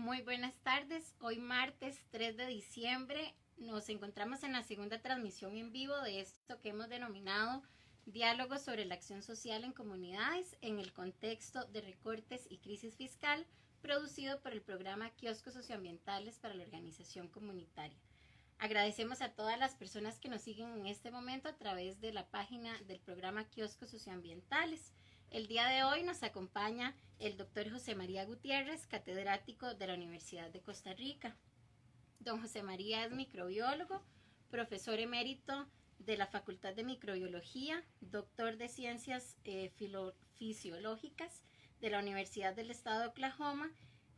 Muy buenas tardes. Hoy martes 3 de diciembre nos encontramos en la segunda transmisión en vivo de esto que hemos denominado Diálogos sobre la acción social en comunidades en el contexto de recortes y crisis fiscal, producido por el programa Kioscos Socioambientales para la Organización Comunitaria. Agradecemos a todas las personas que nos siguen en este momento a través de la página del programa Kioscos Socioambientales. El día de hoy nos acompaña el doctor José María Gutiérrez, catedrático de la Universidad de Costa Rica. Don José María es microbiólogo, profesor emérito de la Facultad de Microbiología, doctor de Ciencias Fisiológicas de la Universidad del Estado de Oklahoma.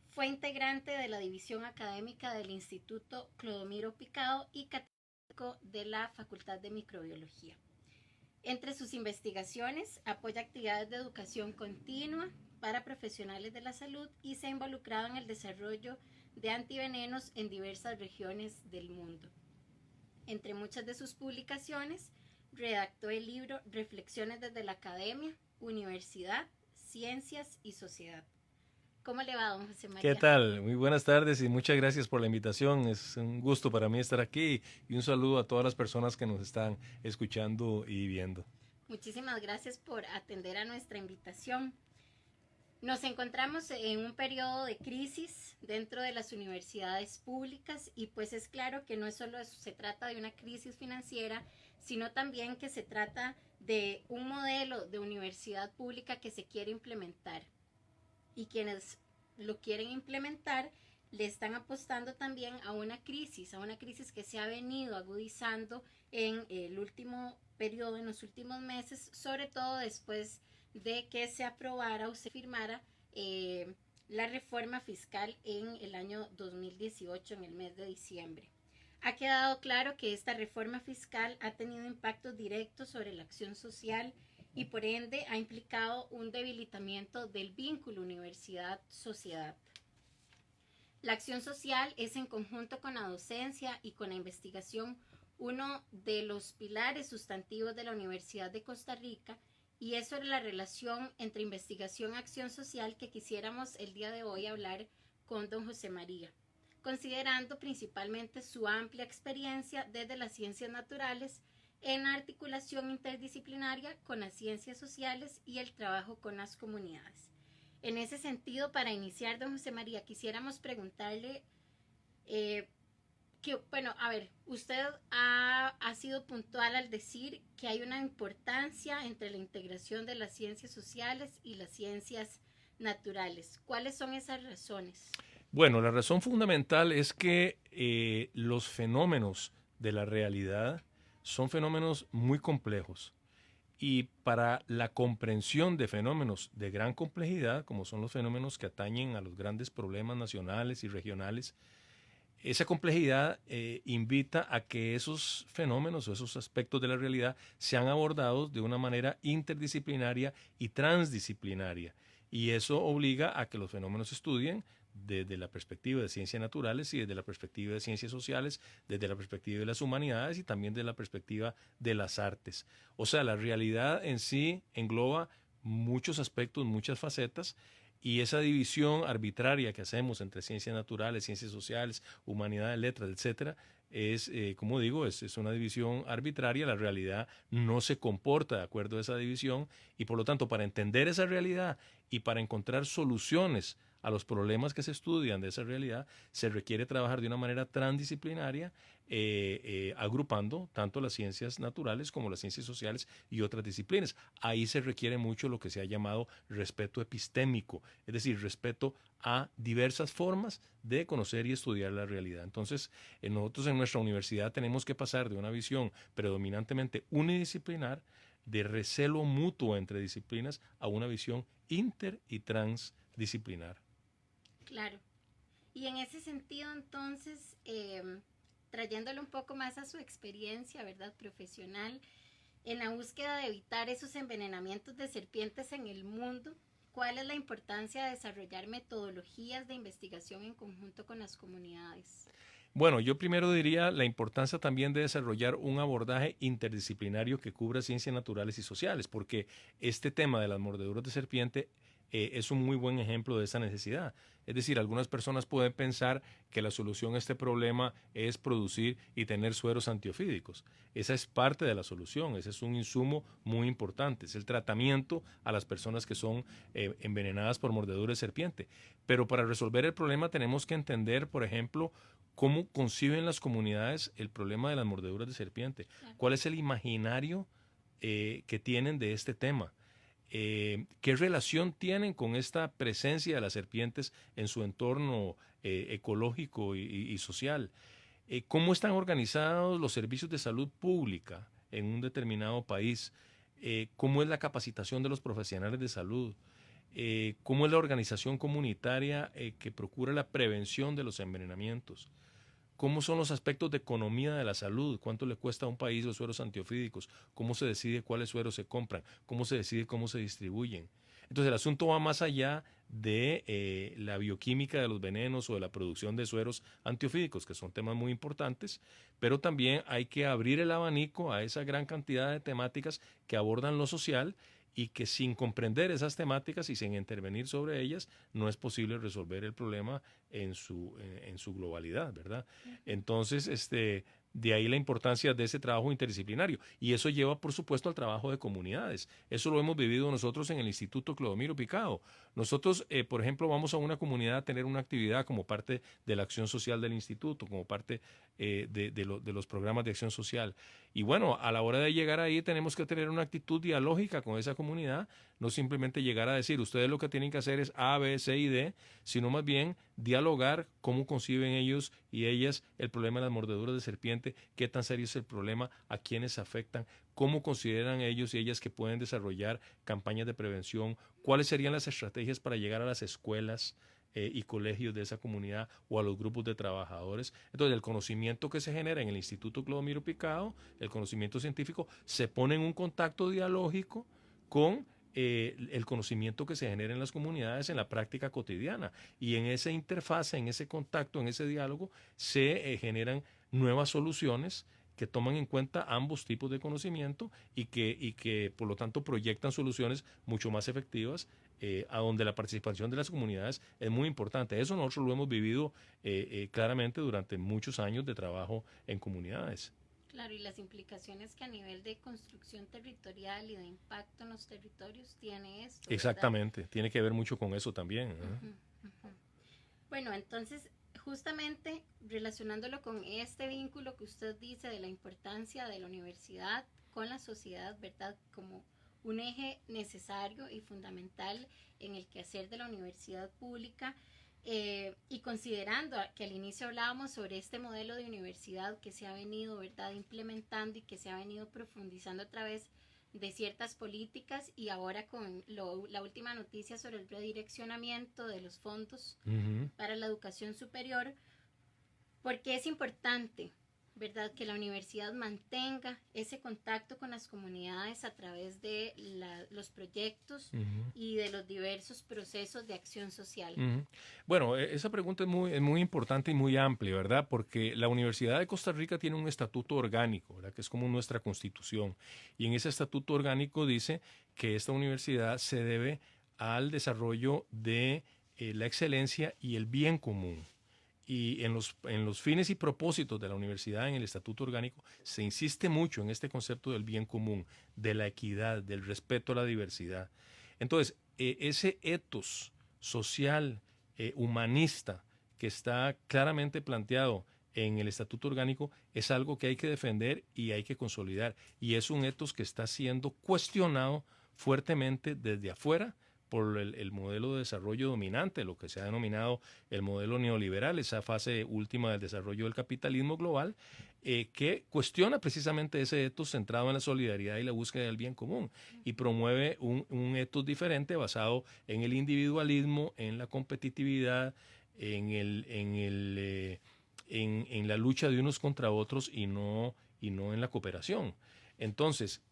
Fue integrante de la división académica del Instituto Clodomiro Picado y catedrático de la Facultad de Microbiología. Entre sus investigaciones, apoya actividades de educación continua para profesionales de la salud y se ha involucrado en el desarrollo de antivenenos en diversas regiones del mundo. Entre muchas de sus publicaciones, redactó el libro Reflexiones desde la Academia, Universidad, Ciencias y Sociedad. ¿Cómo le va, don José María? ¿Qué tal? Muy buenas tardes y muchas gracias por la invitación. Es un gusto para mí estar aquí y un saludo a todas las personas que nos están escuchando y viendo. Muchísimas gracias por atender a nuestra invitación. Nos encontramos en un periodo de crisis dentro de las universidades públicas y pues es claro que no es solo eso, se trata de una crisis financiera, sino también que se trata de un modelo de universidad pública que se quiere implementar. Y quienes lo quieren implementar le están apostando también a una crisis que se ha venido agudizando en el último periodo, en los últimos meses, sobre todo después de que se aprobara o se firmara la reforma fiscal en el año 2018, en el mes de diciembre. Ha quedado claro que esta reforma fiscal ha tenido impactos directos sobre la acción social y por ende ha implicado un debilitamiento del vínculo universidad-sociedad. La acción social es, en conjunto con la docencia y con la investigación, uno de los pilares sustantivos de la Universidad de Costa Rica, y es sobre la relación entre investigación y acción social que quisiéramos el día de hoy hablar con don José María, considerando principalmente su amplia experiencia desde las ciencias naturales en la articulación interdisciplinaria con las ciencias sociales y el trabajo con las comunidades. En ese sentido, para iniciar, don José María, quisiéramos preguntarle usted ha sido puntual al decir que hay una importancia entre la integración de las ciencias sociales y las ciencias naturales. ¿Cuáles son esas razones? Bueno, la razón fundamental es que los fenómenos de la realidad son fenómenos muy complejos. Y para la comprensión de fenómenos de gran complejidad, como son los fenómenos que atañen a los grandes problemas nacionales y regionales, esa complejidad invita a que esos fenómenos o esos aspectos de la realidad sean abordados de una manera interdisciplinaria y transdisciplinaria. Y eso obliga a que los fenómenos se estudien desde la perspectiva de ciencias naturales y desde la perspectiva de ciencias sociales, desde la perspectiva de las humanidades y también de la perspectiva de las artes. O sea, la realidad en sí engloba muchos aspectos, muchas facetas, y esa división arbitraria que hacemos entre ciencias naturales, ciencias sociales, humanidades, letras, etcétera, es, como digo, es una división arbitraria. La realidad no se comporta de acuerdo a esa división y por lo tanto para entender esa realidad y para encontrar soluciones a los problemas que se estudian de esa realidad, se requiere trabajar de una manera transdisciplinaria, agrupando tanto las ciencias naturales como las ciencias sociales y otras disciplinas. Ahí se requiere mucho lo que se ha llamado respeto epistémico, es decir, respeto a diversas formas de conocer y estudiar la realidad. Entonces, nosotros en nuestra universidad tenemos que pasar de una visión predominantemente unidisciplinar, de recelo mutuo entre disciplinas, a una visión inter y transdisciplinar. Claro. Y en ese sentido, entonces, trayéndolo un poco más a su experiencia, ¿verdad?, profesional, en la búsqueda de evitar esos envenenamientos de serpientes en el mundo, ¿cuál es la importancia de desarrollar metodologías de investigación en conjunto con las comunidades? Bueno, yo primero diría la importancia también de desarrollar un abordaje interdisciplinario que cubra ciencias naturales y sociales, porque este tema de las mordeduras de serpiente es un muy buen ejemplo de esa necesidad. Es decir, algunas personas pueden pensar que la solución a este problema es producir y tener sueros antiofídicos. Esa es parte de la solución, ese es un insumo muy importante, es el tratamiento a las personas que son envenenadas por mordedura de serpiente. Pero para resolver el problema tenemos que entender, por ejemplo, cómo conciben las comunidades el problema de las mordeduras de serpiente, cuál es el imaginario que tienen de este tema. ¿Qué relación tienen con esta presencia de las serpientes en su entorno ecológico y social? ¿Cómo están organizados los servicios de salud pública en un determinado país? ¿Cómo es la capacitación de los profesionales de salud? ¿Cómo es la organización comunitaria que procura la prevención de los envenenamientos? ¿Cómo son los aspectos de economía de la salud? ¿Cuánto le cuesta a un país los sueros antiofídicos? ¿Cómo se decide cuáles sueros se compran? ¿Cómo se decide cómo se distribuyen? Entonces el asunto va más allá de la bioquímica de los venenos o de la producción de sueros antiofídicos, que son temas muy importantes, pero también hay que abrir el abanico a esa gran cantidad de temáticas que abordan lo social y que sin comprender esas temáticas y sin intervenir sobre ellas no es posible resolver el problema en su globalidad, ¿verdad? Entonces, de ahí la importancia de ese trabajo interdisciplinario. Y eso lleva, por supuesto, al trabajo de comunidades. Eso lo hemos vivido nosotros en el Instituto Clodomiro Picado. Nosotros, por ejemplo, vamos a una comunidad a tener una actividad como parte de la acción social del instituto, como parte de los programas de acción social. Y bueno, a la hora de llegar ahí tenemos que tener una actitud dialógica con esa comunidad, no simplemente llegar a decir, ustedes lo que tienen que hacer es A, B, C y D, sino más bien dialogar cómo conciben ellos y ellas el problema de las mordeduras de serpiente, qué tan serio es el problema, a quiénes afectan, cómo consideran ellos y ellas que pueden desarrollar campañas de prevención, cuáles serían las estrategias para llegar a las escuelas y colegios de esa comunidad o a los grupos de trabajadores. Entonces, el conocimiento que se genera en el Instituto Clodomiro Picado, el conocimiento científico, se pone en un contacto dialógico con el conocimiento que se genera en las comunidades en la práctica cotidiana. Y en esa interfase, en ese contacto, en ese diálogo, se generan nuevas soluciones que toman en cuenta ambos tipos de conocimiento y que por lo tanto proyectan soluciones mucho más efectivas a donde la participación de las comunidades es muy importante. Eso nosotros lo hemos vivido claramente durante muchos años de trabajo en comunidades. Claro, y las implicaciones que a nivel de construcción territorial y de impacto en los territorios tiene esto, ¿verdad? Exactamente, tiene que ver mucho con eso también. Uh-huh, uh-huh. Bueno, entonces, justamente relacionándolo con este vínculo que usted dice de la importancia de la universidad con la sociedad, ¿verdad? Como un eje necesario y fundamental en el quehacer de la universidad pública. Y considerando que al inicio hablábamos sobre este modelo de universidad que se ha venido, ¿verdad?, implementando y que se ha venido profundizando a través de ciertas políticas y ahora con la última noticia sobre el redireccionamiento de los fondos para la educación superior, porque es importante, ¿verdad?, que la universidad mantenga ese contacto con las comunidades a través de los proyectos y de los diversos procesos de acción social. Bueno, esa pregunta es muy importante y muy amplia, ¿verdad? Porque la Universidad de Costa Rica tiene un estatuto orgánico, ¿verdad? Que es como nuestra constitución. Y en ese estatuto orgánico dice que esta universidad se debe al desarrollo de la excelencia y el bien común. Y en los fines y propósitos de la universidad, en el estatuto orgánico, se insiste mucho en este concepto del bien común, de la equidad, del respeto a la diversidad. Entonces, ese ethos social, humanista, que está claramente planteado en el estatuto orgánico, es algo que hay que defender y hay que consolidar. Y es un ethos que está siendo cuestionado fuertemente desde afuera por el modelo de desarrollo dominante, lo que se ha denominado el modelo neoliberal, esa fase última del desarrollo del capitalismo global, que cuestiona precisamente ese ethos centrado en la solidaridad y la búsqueda del bien común y promueve un ethos diferente basado en el individualismo, en la competitividad, en la lucha de unos contra otros y no en la cooperación. Entonces,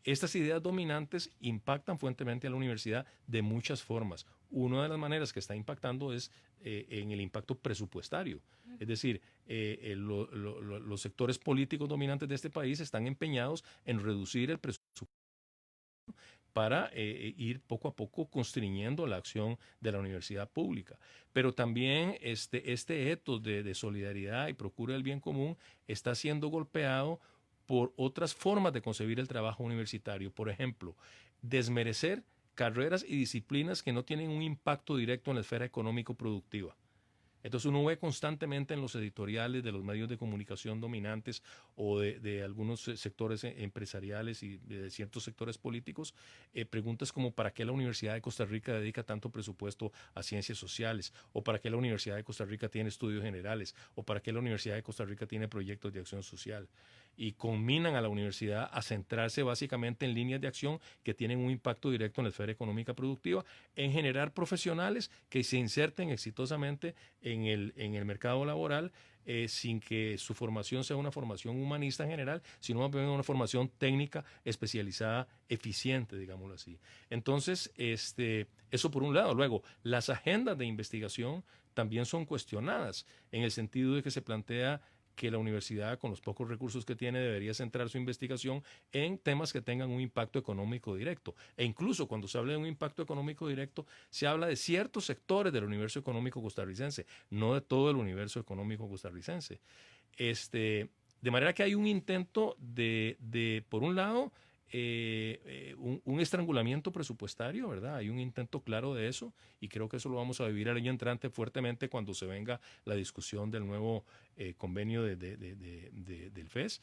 estas ideas dominantes impactan fuertemente a la universidad de muchas formas. Una de las maneras que está impactando es en el impacto presupuestario. Es decir, los sectores políticos dominantes de este país están empeñados en reducir el presupuesto para ir poco a poco constriñendo la acción de la universidad pública. Pero también este ethos de solidaridad y procura del bien común está siendo golpeado por otras formas de concebir el trabajo universitario. Por ejemplo, desmerecer carreras y disciplinas que no tienen un impacto directo en la esfera económico-productiva. Entonces uno ve constantemente en los editoriales de los medios de comunicación dominantes o de algunos sectores empresariales y de ciertos sectores políticos, preguntas como ¿para qué la Universidad de Costa Rica dedica tanto presupuesto a ciencias sociales? ¿O para qué la Universidad de Costa Rica tiene estudios generales? ¿O para qué la Universidad de Costa Rica tiene proyectos de acción social? Y conminan a la universidad a centrarse básicamente en líneas de acción que tienen un impacto directo en la esfera económica productiva, en generar profesionales que se inserten exitosamente en el mercado laboral, sin que su formación sea una formación humanista en general, sino más bien una formación técnica especializada, eficiente, digámoslo así. Entonces, eso por un lado. Luego, las agendas de investigación también son cuestionadas, en el sentido de que se plantea que la universidad, con los pocos recursos que tiene, debería centrar su investigación en temas que tengan un impacto económico directo. E incluso cuando se habla de un impacto económico directo, se habla de ciertos sectores del universo económico costarricense, no de todo el universo económico costarricense. De manera que hay un intento por un lado, un estrangulamiento presupuestario, ¿verdad? Hay un intento claro de eso y creo que eso lo vamos a vivir el año entrante fuertemente cuando se venga la discusión del nuevo convenio del FES.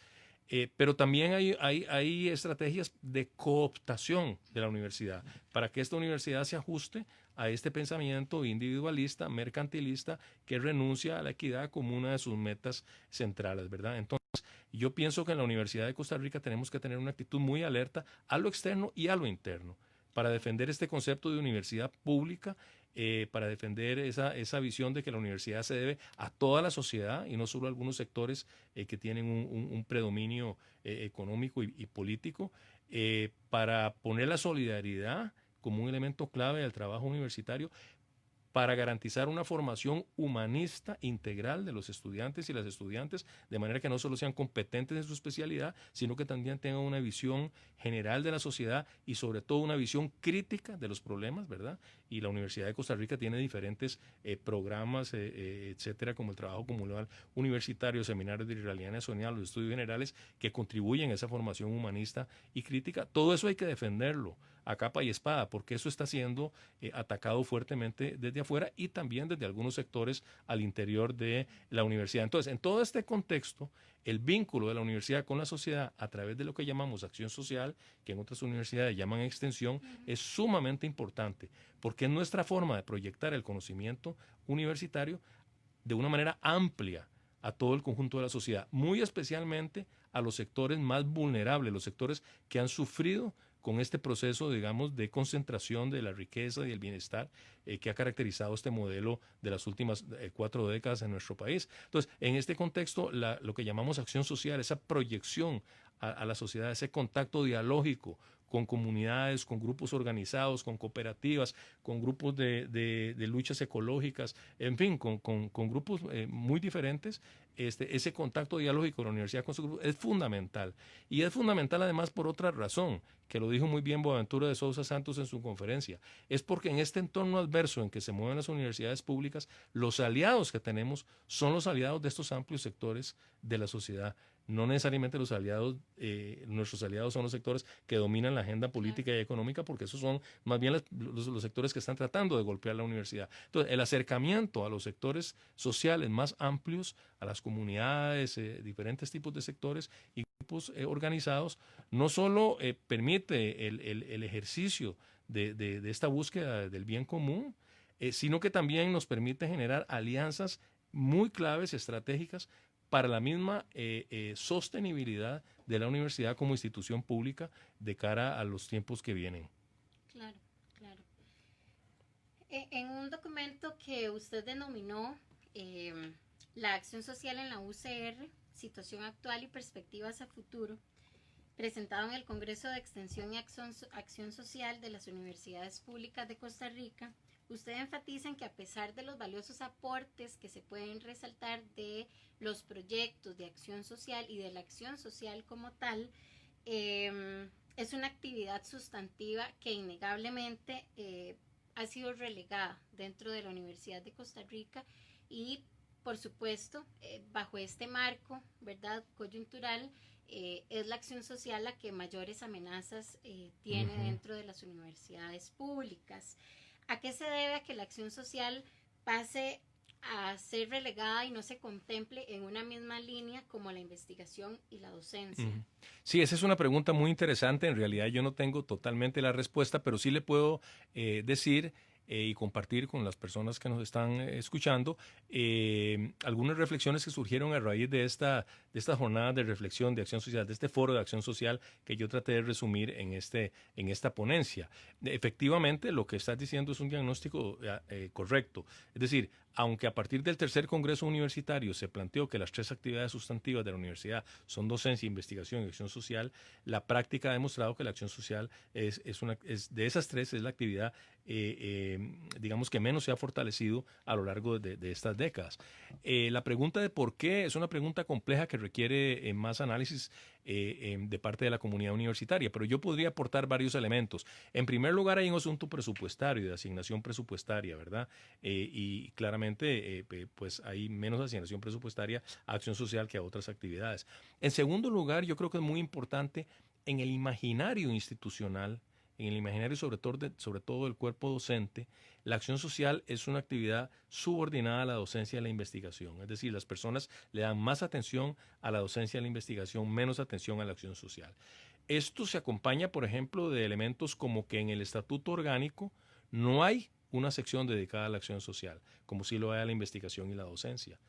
Pero también hay estrategias de cooptación de la universidad para que esta universidad se ajuste a este pensamiento individualista, mercantilista, que renuncia a la equidad como una de sus metas centrales, ¿verdad? Entonces, yo pienso que en la Universidad de Costa Rica tenemos que tener una actitud muy alerta a lo externo y a lo interno para defender este concepto de universidad pública, para defender esa visión de que la universidad se debe a toda la sociedad y no solo a algunos sectores que tienen un predominio económico y político, para poner la solidaridad como un elemento clave del trabajo universitario, para garantizar una formación humanista integral de los estudiantes y las estudiantes, de manera que no solo sean competentes en su especialidad, sino que también tengan una visión general de la sociedad y sobre todo una visión crítica de los problemas, ¿verdad? Y la Universidad de Costa Rica tiene diferentes programas, etcétera, como el trabajo comunal universitario, seminarios de realidad nacional, los estudios generales, que contribuyen a esa formación humanista y crítica. Todo eso hay que defenderlo a capa y espada, porque eso está siendo atacado fuertemente desde afuera y también desde algunos sectores al interior de la universidad. Entonces, en todo este contexto, el vínculo de la universidad con la sociedad a través de lo que llamamos acción social, que en otras universidades llaman extensión, es sumamente importante, porque es nuestra forma de proyectar el conocimiento universitario de una manera amplia a todo el conjunto de la sociedad, muy especialmente a los sectores más vulnerables, los sectores que han sufrido con este proceso, digamos, de concentración de la riqueza y el bienestar que ha caracterizado este modelo de las últimas 4 décadas en nuestro país. Entonces, en este contexto, lo que llamamos acción social, esa proyección a la sociedad, ese contacto dialógico con comunidades, con grupos organizados, con cooperativas, con grupos de luchas ecológicas, en fin, con grupos muy diferentes, ese contacto dialógico con la universidad con su grupo es fundamental. Y es fundamental además por otra razón, que lo dijo muy bien Boaventura de Sousa Santos en su conferencia, es porque en este entorno adverso en que se mueven las universidades públicas, los aliados que tenemos son los aliados de estos amplios sectores de la sociedad. No necesariamente los aliados, nuestros aliados son los sectores que dominan la agenda política y económica, porque esos son más bien los sectores que están tratando de golpear la universidad. Entonces, el acercamiento a los sectores sociales más amplios, a las comunidades, diferentes tipos de sectores y grupos organizados, no solo permite el ejercicio de esta búsqueda del bien común, sino que también nos permite generar alianzas muy claves, estratégicas, para la misma sostenibilidad de la universidad como institución pública de cara a los tiempos que vienen. Claro, claro. En un documento que usted denominó la acción social en la UCR, situación actual y perspectivas a futuro, presentado en el Congreso de Extensión y Acción Social de las Universidades Públicas de Costa Rica, usted enfatiza en que a pesar de los valiosos aportes que se pueden resaltar de los proyectos de acción social y de la acción social como tal, es una actividad sustantiva que innegablemente ha sido relegada dentro de la Universidad de Costa Rica y por supuesto bajo este marco, ¿verdad?, coyuntural, es la acción social la que mayores amenazas tiene dentro de las universidades públicas. ¿A qué se debe a que la acción social pase a ser relegada y no se contemple en una misma línea como la investigación y la docencia? Sí, esa es una pregunta muy interesante. En realidad yo no tengo totalmente la respuesta, pero sí le puedo decir y compartir con las personas que nos están escuchando algunas reflexiones que surgieron a raíz de esta jornada de reflexión de acción social, de este foro de acción social que yo traté de resumir en esta ponencia. Efectivamente, lo que estás diciendo es un diagnóstico correcto. Es decir, aunque a partir del tercer Congreso Universitario se planteó que las 3 actividades sustantivas de la universidad son docencia, investigación y acción social, la práctica ha demostrado que la acción social es de esas 3 es la actividad digamos que menos se ha fortalecido a lo largo de estas décadas. La pregunta de por qué es una pregunta compleja que requiere más análisis de parte de la comunidad universitaria, pero yo podría aportar varios elementos. En primer lugar, hay un asunto presupuestario, de asignación presupuestaria, ¿verdad? Y claramente, pues hay menos asignación presupuestaria a acción social que a otras actividades. En segundo lugar, yo creo que es muy importante en el imaginario institucional, en el imaginario sobre todo del cuerpo docente, la acción social es una actividad subordinada a la docencia y a la investigación. Es decir, las personas le dan más atención a la docencia y a la investigación, menos atención a la acción social. Esto se acompaña, por ejemplo, de elementos como que en el estatuto orgánico no hay una sección dedicada a la acción social, como sí lo hay a la investigación y la docencia.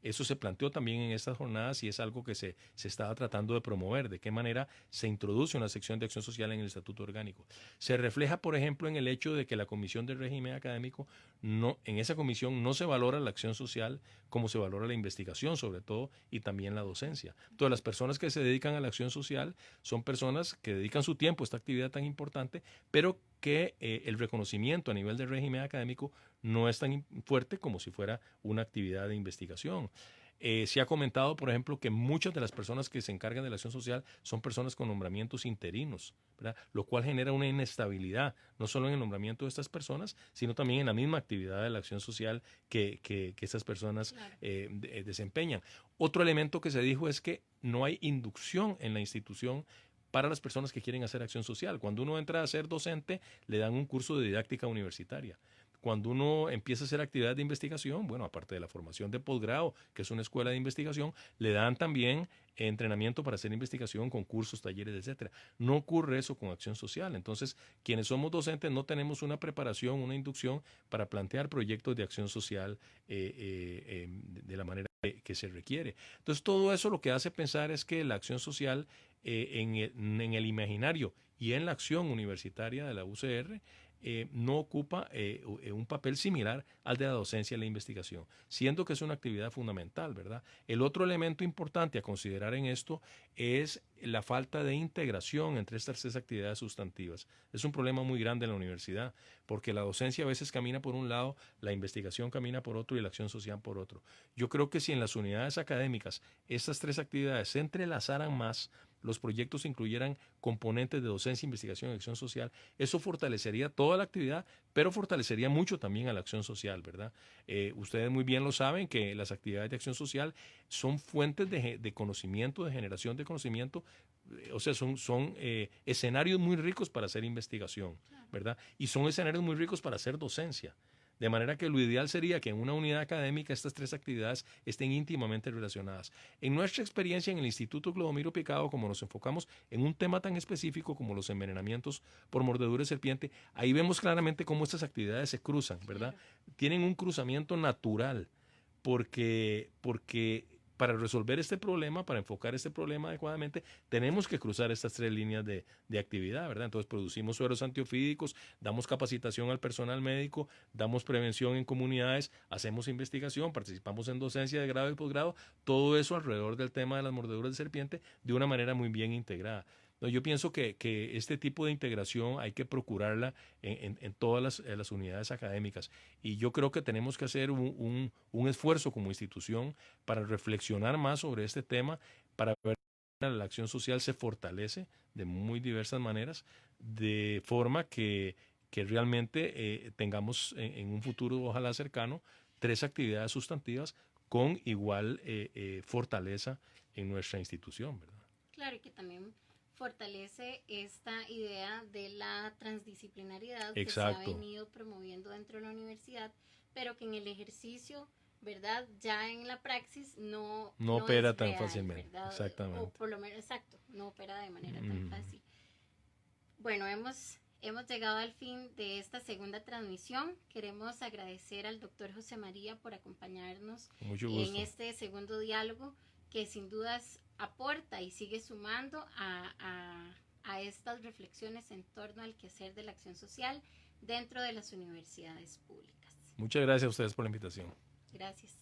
Eso se planteó también en estas jornadas y es algo que se estaba tratando de promover, de qué manera se introduce una sección de acción social en el Estatuto Orgánico. Se refleja, por ejemplo, en el hecho de que la Comisión de Régimen Académico, en esa comisión no se valora la acción social como se valora la investigación, sobre todo, y también la docencia. Entonces, las personas que se dedican a la acción social son personas que dedican su tiempo a esta actividad tan importante, pero que el reconocimiento a nivel del régimen académico no es tan fuerte como si fuera una actividad de investigación. Se ha comentado, por ejemplo, que muchas de las personas que se encargan de la acción social son personas con nombramientos interinos, ¿verdad? Lo cual genera una inestabilidad, no solo en el nombramiento de estas personas, sino también en la misma actividad de la acción social que estas personas desempeñan. Otro elemento que se dijo es que no hay inducción en la institución para las personas que quieren hacer acción social. Cuando uno entra a ser docente, le dan un curso de didáctica universitaria. Cuando uno empieza a hacer actividades de investigación, bueno, aparte de la formación de posgrado, que es una escuela de investigación, le dan también entrenamiento para hacer investigación, concursos, talleres, etcétera. No ocurre eso con acción social. Entonces, quienes somos docentes no tenemos una preparación, una inducción para plantear proyectos de acción social de la manera que se requiere. Entonces, todo eso lo que hace pensar es que la acción social en el imaginario y en la acción universitaria de la UCR no ocupa un papel similar al de la docencia y la investigación, siendo que es una actividad fundamental, ¿verdad? El otro elemento importante a considerar en esto es la falta de integración entre estas 3 actividades sustantivas. Es un problema muy grande en la universidad, porque la docencia a veces camina por un lado, la investigación camina por otro y la acción social por otro. Yo creo que si en las unidades académicas estas 3 actividades se entrelazaran más, los proyectos incluyeran componentes de docencia, investigación y acción social, eso fortalecería toda la actividad, pero fortalecería mucho también a la acción social, ¿verdad? Ustedes muy bien lo saben que las actividades de acción social son fuentes de conocimiento, de generación de conocimiento, o sea, son escenarios muy ricos para hacer investigación, ¿verdad? Y son escenarios muy ricos para hacer docencia. De manera que lo ideal sería que en una unidad académica estas 3 actividades estén íntimamente relacionadas. En nuestra experiencia en el Instituto Clodomiro Picado, como nos enfocamos en un tema tan específico como los envenenamientos por mordedura de serpiente, ahí vemos claramente cómo estas actividades se cruzan, ¿verdad? Tienen un cruzamiento natural porque para resolver este problema, para enfocar este problema adecuadamente, tenemos que cruzar estas 3 líneas de actividad, ¿verdad? Entonces producimos sueros antiofídicos, damos capacitación al personal médico, damos prevención en comunidades, hacemos investigación, participamos en docencia de grado y posgrado, todo eso alrededor del tema de las mordeduras de serpiente de una manera muy bien integrada. No, yo pienso que este tipo de integración hay que procurarla en todas las unidades académicas y yo creo que tenemos que hacer un esfuerzo como institución para reflexionar más sobre este tema, para ver la acción social se fortalece de muy diversas maneras, de forma que realmente tengamos en un futuro, ojalá cercano, 3 actividades sustantivas con igual fortaleza en nuestra institución, ¿verdad? Claro, y que también fortalece esta idea de la transdisciplinaridad que se ha Exacto. venido promoviendo dentro de la universidad, pero que en el ejercicio, ¿verdad? Ya en la praxis No no opera es tan real, fácilmente, ¿verdad? O exactamente. por lo menos, exacto, no opera de manera tan fácil. Bueno, hemos llegado al fin de esta segunda transmisión. Queremos agradecer al doctor José María por acompañarnos Con mucho en gusto. este segundo diálogo que sin dudas aporta y sigue sumando a estas reflexiones en torno al quehacer de la acción social dentro de las universidades públicas. Muchas gracias a ustedes por la invitación. Gracias.